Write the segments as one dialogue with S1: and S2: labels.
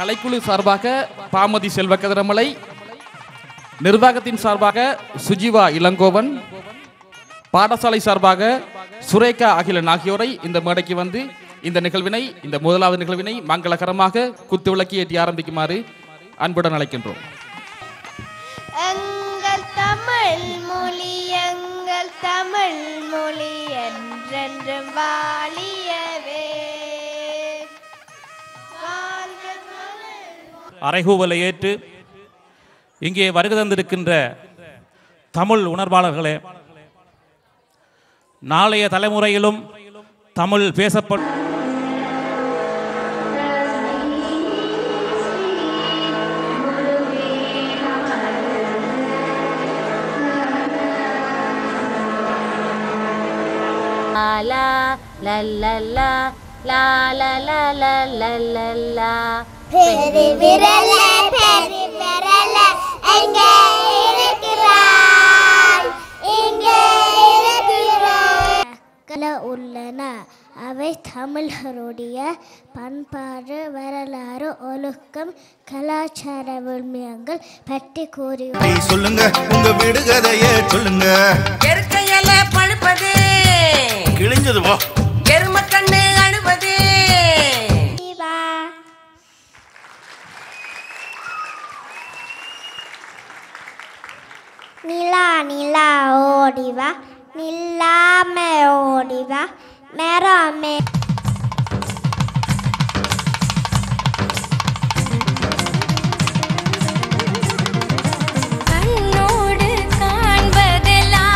S1: கலைக்குழு சார்பாக பாமதி செல்வக்கதிரமலை, நிர்வாகத்தின் சார்பாக சுஜீவா இளங்கோவன், பாடசாலை சார்பாக சுரேகா அகிலன் ஆகியோரை இந்த மேடைக்கு வந்து இந்த முதலாவது நிகழ்வினை மங்களகரமாக குத்துவிளக்கி ஏற்றி ஆரம்பிக்குமாறு அன்புடன் அழைக்கின்றோம்.
S2: எங்கள் தமிழ் மொழி என்றென்றும் வாழியவே.
S3: அறைகூவலை ஏற்று இங்கே வருகை தந்திருக்கின்ற தமிழ் உணர்வாளர்களே, நாளைய தலைமுறையிலும் தமிழ் பேசப்படும்
S2: உள்ளன. அவை தமிழர்களுடைய பண்பாடு, வரலாறு, ஒழுக்கம், கலாச்சார விழுமியங்கள் பற்றி கூறி
S4: சொல்லுங்க. உங்க விடுகதையே சொல்லுங்க.
S5: எருக்கையில பழுப்பது,
S4: கிழிஞ்சது போ,
S5: எரும கண்ணு அழுவது.
S2: நிலா நிலா ஓடிவா, நில்லாம ஓடிவா, மேராமே
S6: கண்ணோடு காண்பதெல்லாம்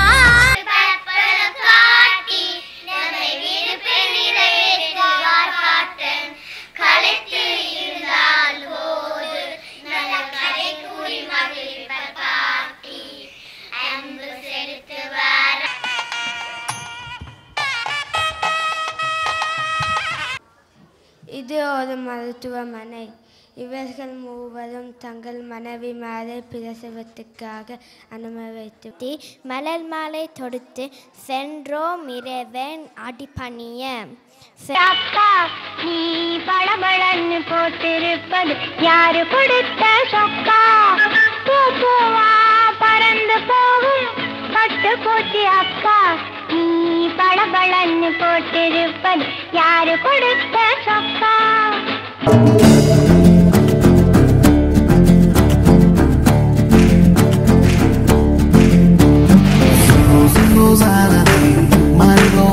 S2: இது ஒரு மருத்துவமனை. இவர்கள் மூவரும் தங்கள் மனைவிமாரை பிரசவத்துக்காக அனுமதித்து மலர் மாலை தொடுத்து சென்றோம் இறைவன் அடிபணிய.
S6: அப்பா, நீ பளபளன்னு போட்டிருப்பது யாரு கொடுத்த சொக்கா? பூவா பறந்து போகும் பட்டு போச்சு அப்பா, நீ பளபளன்னு போட்டிருப்பது யாரு கொடுத்த சொக்கா?
S4: Marido,